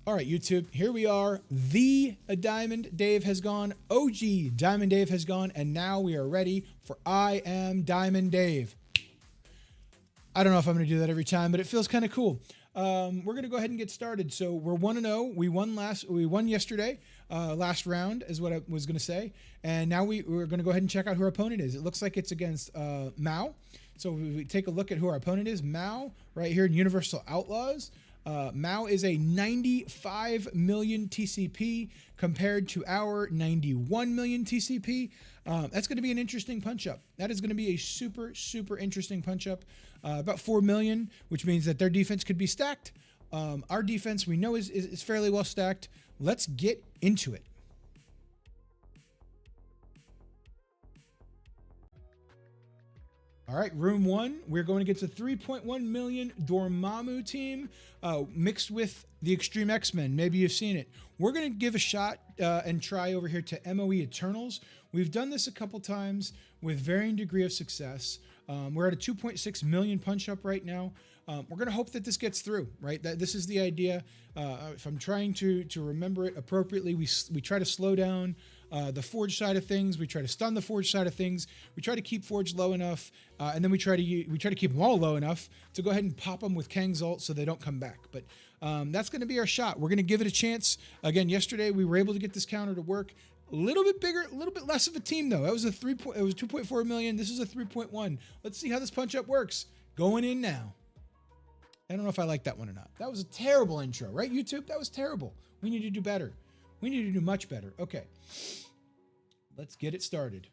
All right, YouTube, here we are. The Diamond Dave has gone. OG Diamond Dave has gone. And now we are ready for I Am Diamond Dave. I don't know if I'm going to do that every time, but it feels kind of cool. We're going to go ahead and get started. So we're 1-0. We won yesterday. Last round is what I was going to say. And now we're going to go ahead and check out who our opponent is. It looks like it's against Mao. So we take a look at who our opponent is. Mao, right here in Universal Outlaws. Mao is a 95 million TCP compared to our 91 million TCP. That's going to be an interesting punch-up. That is going to be a super, super interesting punch-up. About 4 million, which means that their defense could be stacked. Our defense, we know, is fairly well stacked. Let's get into it. All right, room one, we're going against a 3.1 million Dormammu team mixed with the Extreme X-Men. Maybe you've seen it. We're going to give a shot and try over here to MOE Eternals. We've done this a couple times with varying degree of success. We're at a 2.6 million punch-up right now. We're going to hope that this gets through, right? This is the idea. If I'm trying to remember it appropriately, we try to slow down the Forge side of things. We try to stun the Forge side of things. We try to keep Forge low enough, and then we try to keep them all low enough to go ahead and pop them with Kang's ult so they don't come back. But that's going to be our shot. We're going to give it a chance. Again, yesterday we were able to get this counter to work. A little bit bigger, a little bit less of a team though. That was it was 2.4 million. This is a 3.1. Let's see how this punch up works. Going in now. I don't know if I like that one or not. That was a terrible intro, right, YouTube? That was terrible. We need to do better. We need to do much better. Okay. Let's get it started.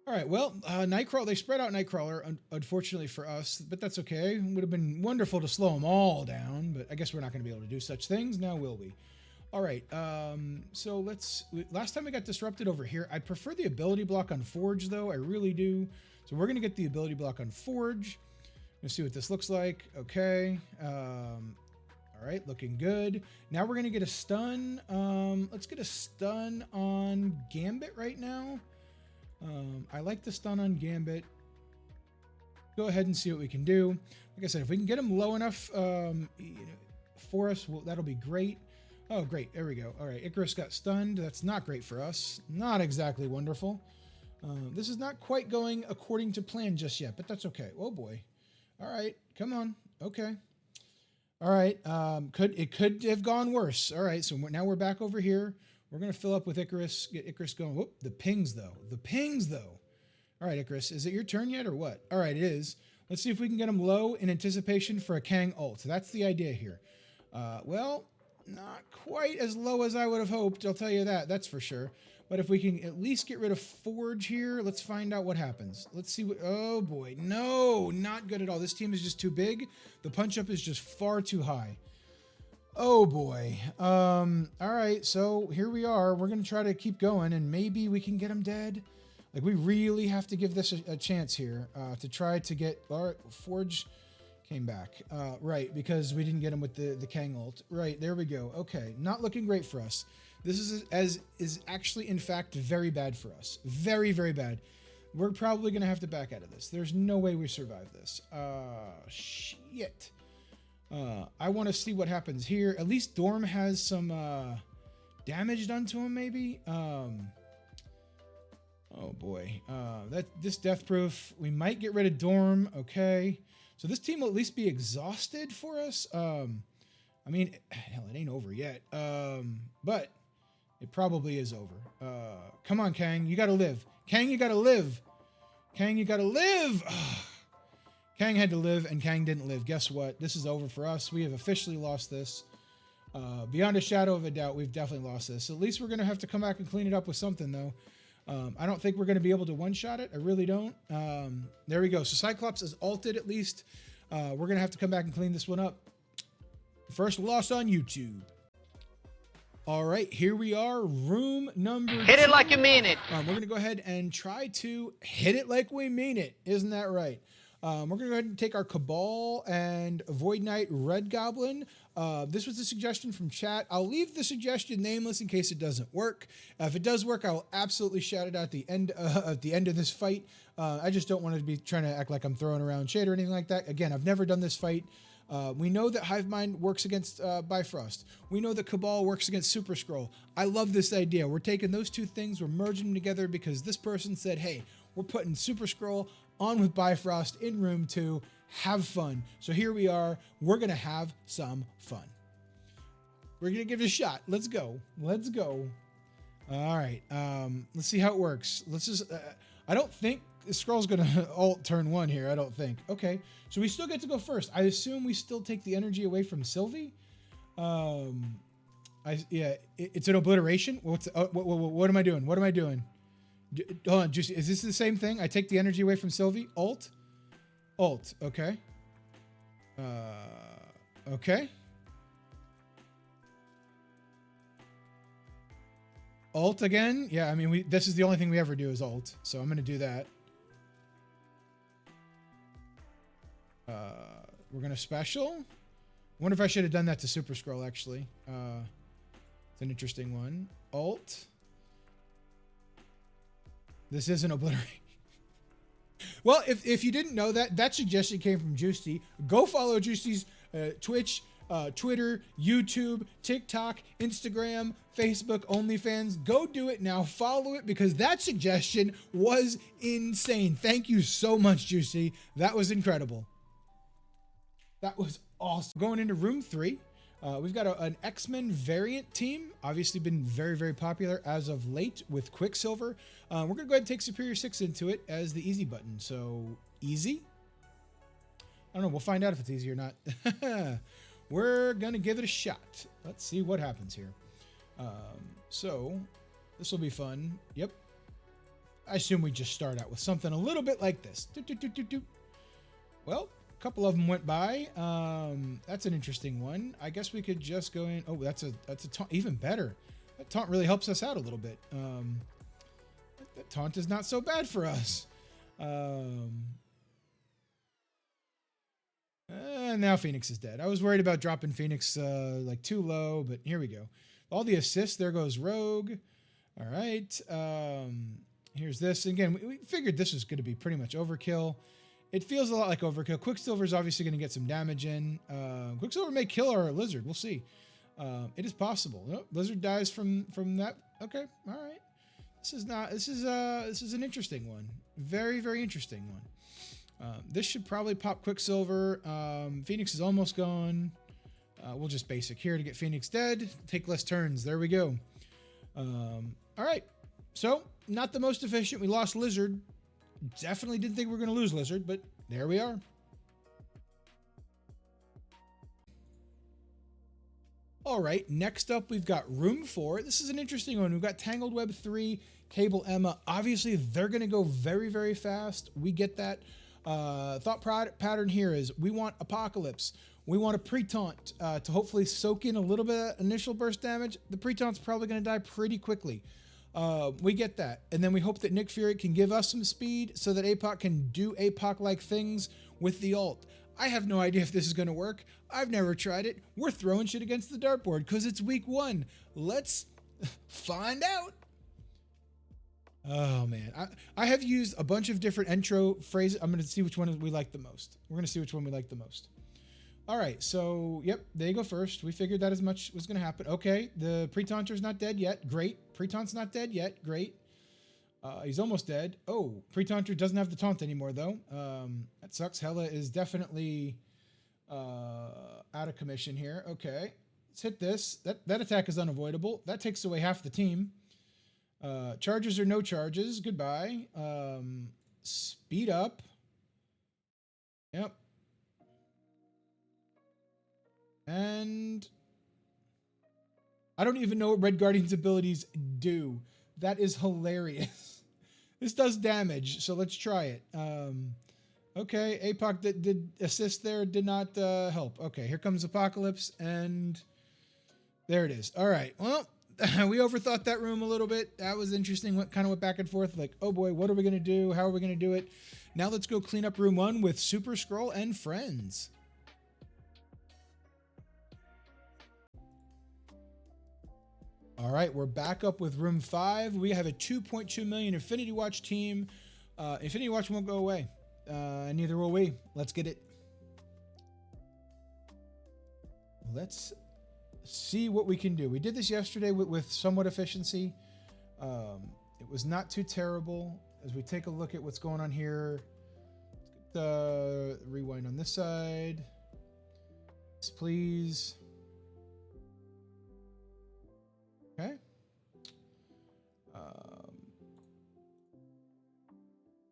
All right, well, Nightcrawler, they spread out Nightcrawler, unfortunately for us, but that's okay. It would have been wonderful to slow them all down, but I guess we're not going to be able to do such things. Now will we? All right, so last time we got disrupted over here, I prefer the ability block on Forge, though. I really do. So we're going to get the ability block on Forge. Let's see what this looks like. Okay. All right, looking good. Now we're going to get a stun. Let's get a stun on Gambit right now. I like the stun on Gambit. Go ahead and see what we can do. Like I said, if we can get him low enough for us, well, that'll be great. Oh, great. There we go. All right, Icarus got stunned. That's not great for us. Not exactly wonderful. This is not quite going according to plan just yet, but that's okay. Oh, boy. All right, come on. Okay. All right, it could have gone worse. All right, so now we're back over here. We're going to fill up with Icarus, get Icarus going. Whoop, the pings, though. The pings, though. All right, Icarus, is it your turn yet or what? All right, it is. Let's see if we can get him low in anticipation for a Kang ult. That's the idea here. Well, not quite as low as I would have hoped. I'll tell you that. That's for sure. But if we can at least get rid of Forge here, let's find out what happens. Let's see what... Oh, boy. No, not good at all. This team is just too big. The punch-up is just far too high. Oh, boy. All right, so here we are. We're going to try to keep going, and maybe we can get him dead. Like, we really have to give this a chance here to try to get... All right, Forge came back. Right, because we didn't get him with the Kang ult. Right, there we go. Okay, not looking great for us. This is actually, in fact, very bad for us. Very, very bad. We're probably going to have to back out of this. There's no way we survive this. Shit. I want to see what happens here. At least Dorm has some damage done to him, maybe. Oh, boy. This death proof. We might get rid of Dorm. Okay. So this team will at least be exhausted for us. I mean, hell, it ain't over yet. But... it probably is over. Come on, Kang. You got to live. Kang, you got to live. Kang, you got to live. Kang had to live, and Kang didn't live. Guess what? This is over for us. We have officially lost this. Beyond a shadow of a doubt, we've definitely lost this. At least we're going to have to come back and clean it up with something, though. I don't think we're going to be able to one-shot it. I really don't. There we go. So Cyclops is ulted, at least. We're going to have to come back and clean this one up. First loss on YouTube. All right, here we are, room number 2. Hit it like you mean it. We're going to go ahead and try to hit it like we mean it. Isn't that right? We're going to go ahead and take our Cabal and Void Knight Red Goblin. This was a suggestion from chat. I'll leave the suggestion nameless in case it doesn't work. If it does work, I will absolutely shout it out at the end of this fight. I just don't want to be trying to act like I'm throwing around shade or anything like that. Again, I've never done this fight. We know that Hive Mind works against Bifrost. We know that Cabal works against Super Scroll. I love this idea. We're taking those two things, we're merging them together because this person said, hey, we're putting Super Scroll on with Bifrost in room 2. Have fun. So here we are. We're going to have some fun. We're going to give it a shot. Let's go. Let's go. All right. Let's see how it works. Let's just... I don't think Scroll's going to ult turn 1 here. I don't think. Okay. So we still get to go first. I assume we still take the energy away from Sylvie. It's an obliteration. What am I doing? What am I doing? Hold on. Juicy, is this the same thing? I take the energy away from Sylvie. Ult. Ult. Okay. Okay. Ult again? Yeah, I mean, this is the only thing we ever do is ult, so I'm going to do that. We're going to special. Wonder if I should have done that to Super Scroll, actually. It's an interesting one. Ult. This is an obliteration. Well, if you didn't know that, that suggestion came from Juicy. Go follow Juicy's Twitch, Twitter, YouTube, TikTok, Instagram, Facebook, OnlyFans. Go do it now. Follow it because that suggestion was insane. Thank you so much, Juicy. That was incredible. That was awesome. Going into room 3, we've got an X-Men variant team. Obviously been very, very popular as of late with Quicksilver. We're going to go ahead and take Superior 6 into it as the easy button. So, easy? I don't know. We'll find out if it's easy or not. We're going to give it a shot. Let's see what happens here. So, this will be fun. Yep. I assume we just start out with something a little bit like this. Well, a couple of them went by. That's an interesting one. I guess we could just go in. Oh, that's a taunt. Even better. That taunt really helps us out a little bit. That taunt is not so bad for us. Now Phoenix is dead. I was worried about dropping Phoenix like too low, but here we go. All the assists. There goes Rogue. All right. Here's this. Again, we figured this was going to be pretty much overkill. It feels a lot like overkill. Quicksilver is obviously going to get some damage in. Quicksilver may kill our Lizard. We'll see. It is possible. Oh, Lizard dies from that. Okay. All right. This is an interesting one. Very, very interesting one. This should probably pop Quicksilver. Phoenix is almost gone. We'll just basic here to get Phoenix dead. Take less turns. There we go. All right. So, not the most efficient. We lost Lizard. Definitely didn't think we were going to lose Lizard, but there we are. All right, next up, we've got room 4. This is an interesting one. We've got Tangled Web 3, Cable Emma. Obviously, they're going to go very, very fast. We get that. Thought pattern here is we want Apocalypse. We want a pre-taunt to hopefully soak in a little bit of initial burst damage. The pre-taunt's probably going to die pretty quickly. We get that. And then we hope that Nick Fury can give us some speed so that APOC can do APOC-like things with the ult. I have no idea if this is going to work. I've never tried it. We're throwing shit against the dartboard because it's week 1. Let's find out. Oh, man. I have used a bunch of different intro phrases. I'm going to see which one we like the most. We're going to see which one we like the most. All right, so, yep, they go first. We figured that as much was going to happen. Okay, the pre-taunter's not dead yet. Great. Pre-taunt's not dead yet. Great. He's almost dead. Oh, pre-taunter doesn't have the taunt anymore, though. That sucks. Hela is definitely out of commission here. Okay, let's hit this. That attack is unavoidable. That takes away half the team. Charges or no charges. Goodbye. Speed up. Yep. And I don't even know what Red Guardian's abilities do. That is hilarious. This does damage, so let's try it. Okay, APOC that did assist there did not help. Okay, here comes Apocalypse, and there it is. All right, well, we overthought that room a little bit. That was interesting. What kind of went back and forth, like, oh boy, what are we going to do? How are we going to do it? Now let's go clean up room 1 with Super Skrull and friends. All right, we're back up with room 5. We have a 2.2 million Infinity Watch team. Infinity Watch won't go away. Neither will we. Let's get it. Let's see what we can do. We did this yesterday with somewhat efficiency. It was not too terrible. As we take a look at what's going on here, let's get the rewind on this side. Yes, please. Okay.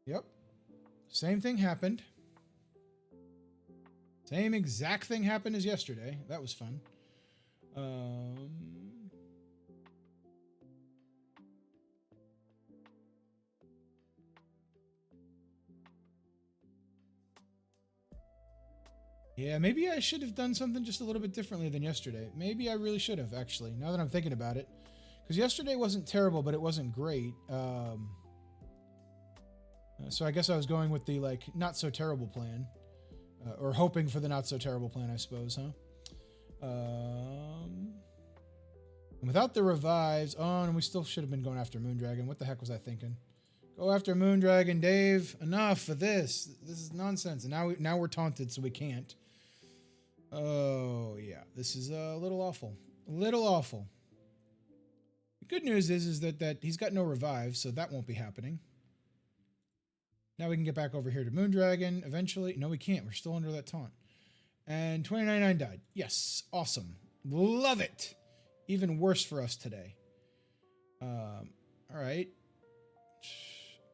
Yep. Same thing happened. Same exact thing happened as yesterday. That was fun. Yeah, maybe I should have done something just a little bit differently than yesterday. Maybe I really should have, actually, now that I'm thinking about it. Because yesterday wasn't terrible, but it wasn't great. So I guess I was going with the, like, not-so-terrible plan. Or hoping for the not-so-terrible plan, I suppose, huh? Without the revives... Oh, and we still should have been going after Moondragon. What the heck was I thinking? Go after Moondragon, Dave. Enough of this. This is nonsense. And now we're taunted, so we can't. Oh, yeah. This is a little awful. A little awful. The good news is that he's got no revive, so that won't be happening. Now we can get back over here to Moondragon eventually. No, we can't. We're still under that taunt. And 2099 died. Yes. Awesome. Love it. Even worse for us today. All right.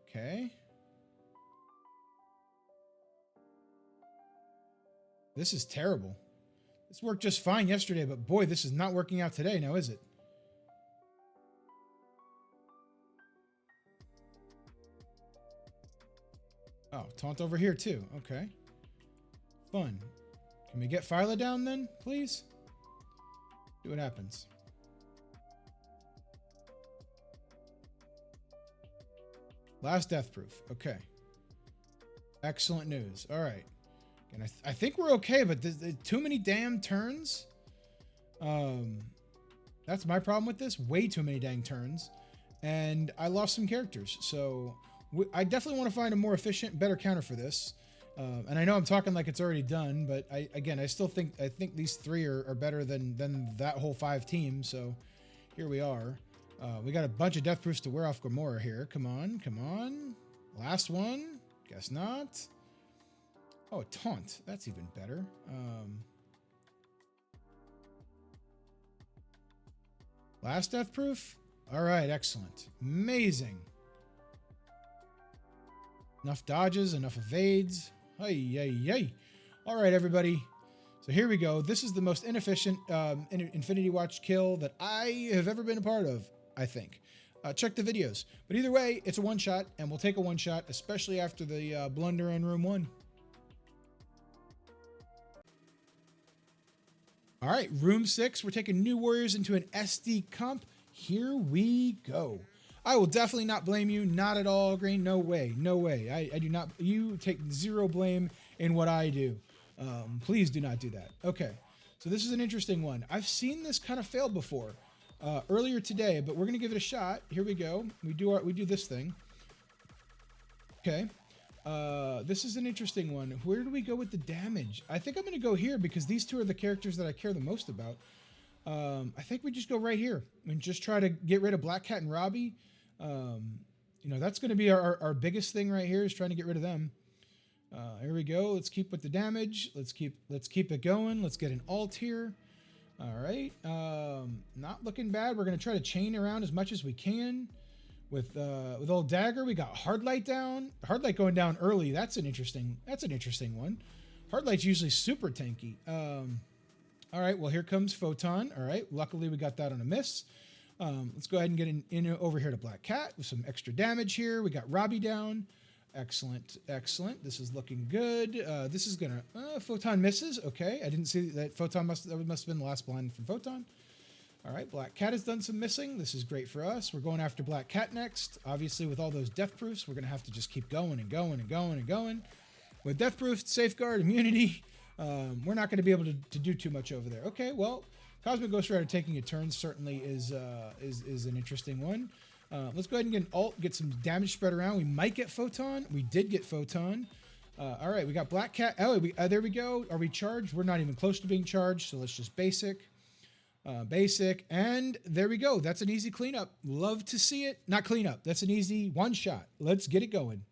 Okay. This is terrible. This worked just fine yesterday, but boy, this is not working out today now, is it? Oh, taunt over here too. Okay. Fun. Can we get Phyla down then, please? See what happens. Last death proof. Okay. Excellent news. All right. And I think we're okay, but too many damn turns. That's my problem with this. Way too many dang turns. And I lost some characters. So I definitely want to find a more efficient, better counter for this. And I know I'm talking like it's already done, but I still think these three are better than that whole 5 team. So here we are. We got a bunch of death proofs to wear off Gamora here. Come on, come on. Last one. Guess not. Oh, a taunt. That's even better. Last death proof? All right, excellent. Amazing. Enough dodges, enough evades. Hey, yay, yay. All right, everybody. So here we go. This is the most inefficient Infinity Watch kill that I have ever been a part of, I think. Check the videos. But either way, it's a one-shot, and we'll take a one-shot, especially after the blunder in Room 1. All right, Room 6. We're taking New Warriors into an SD comp. Here we go. I will definitely not blame you. Not at all, Green. No way. No way. I do not. You take zero blame in what I do. Please do not do that. Okay. So this is an interesting one. I've seen this kind of fail before earlier today, but we're going to give it a shot. Here we go. We do this thing. Okay. This is an interesting one. Where do we go with the damage? I think I'm going to go here because these two are the characters that I care the most about. I think we just go right here and just try to get rid of Black Cat and Robbie. You know, that's going to be our biggest thing right here is trying to get rid of them. Here we go. Let's keep with the damage. Let's keep it going. Let's get an alt here. All right. Not looking bad. We're going to try to chain around as much as we can. With old Dagger, we got Hardlight down. Hardlight going down early. That's an interesting one. Hardlight's usually super tanky. All right, well, here comes Photon. All right, luckily we got that on a miss. Let's go ahead and get in over here to Black Cat with some extra damage here. We got Robbie down. Excellent, excellent. This is looking good. This is gonna Photon misses. Okay, I didn't see that. Photon must have been the last blind from Photon. All right, Black Cat has done some missing. This is great for us. We're going after Black Cat next. Obviously, with all those death proofs, we're gonna have to just keep going and going and going and going. With death proof, safeguard, immunity, we're not going to be able to do too much over there. Okay, well, Cosmic Ghost Rider taking a turn certainly is an interesting one. Let's go ahead and get an alt, get some damage spread around. We might get Photon. We did get Photon. All right, we got Black Cat. Oh, there we go. Are we charged? We're not even close to being charged, so let's just basic. Basic, and there we go. That's an easy cleanup. Love to see it. Not cleanup. That's an easy one shot. Let's get it going.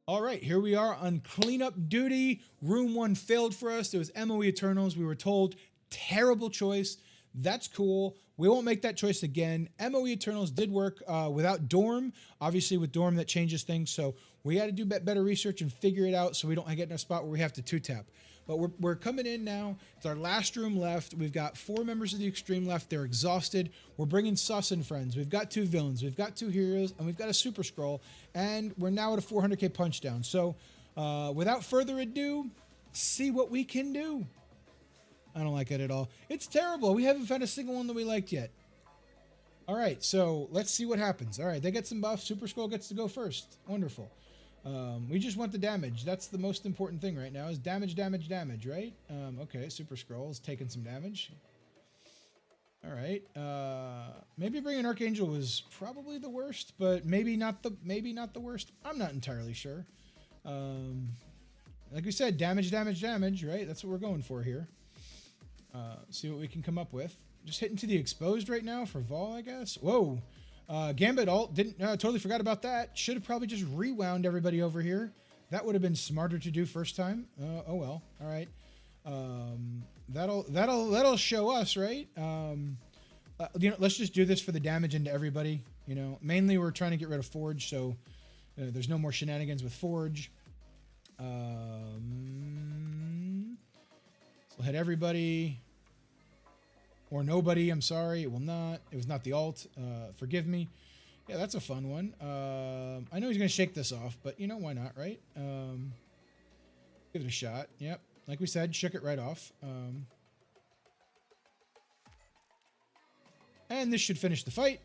All right, here we are on cleanup duty. Room 1 failed for us. There was MOE Eternals. We were told, terrible choice. That's cool. We won't make that choice again. MOE Eternals did work without Dorm. Obviously, with Dorm, that changes things. So we got to do better research and figure it out so we don't get in a spot where we have to 2-tap. But we're coming in now. It's our last room left. We've got 4 members of the Extreme left. They're exhausted. We're bringing Sus and friends. We've got 2 villains. We've got 2 heroes. And we've got a Super Scroll. And we're now at a 400k punchdown. So without further ado, see what we can do. I don't like it at all. It's terrible. We haven't found a single one that we liked yet. All right, so let's see what happens. All right, they get some buffs. Super Scroll gets to go first. Wonderful. We just want the damage. That's the most important thing right now is damage, right? Okay, Super Scroll is taking some damage. All right. Maybe bringing Archangel was probably the worst, but maybe not the worst. I'm not entirely sure. Like we said, damage, right? That's what we're going for here. See what we can come up with. Just hitting to the exposed right now for Vol, I guess. Whoa. Gambit ult, totally forgot about that. Should have probably just rewound everybody over here. That would have been smarter to do first time. Oh well. All right. That'll show us, right? Let's just do this for the damage into everybody. Mainly we're trying to get rid of Forge, so there's no more shenanigans with Forge. So we'll hit everybody. Or nobody, I'm sorry, it will not. It was not the alt. Forgive me. Yeah, that's a fun one. I know he's going to shake this off, but why not, right? Give it a shot. Yep. Like we said, shook it right off. And this should finish the fight.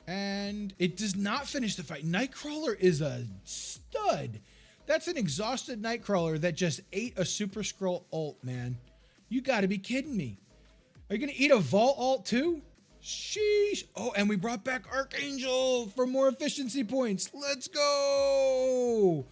And it does not finish the fight. Nightcrawler is a stud. That's an exhausted Nightcrawler that just ate a Super Scroll ult, man. You got to be kidding me. Are you going to eat a Vault ult too? Sheesh. Oh, and we brought back Archangel for more efficiency points. Let's go.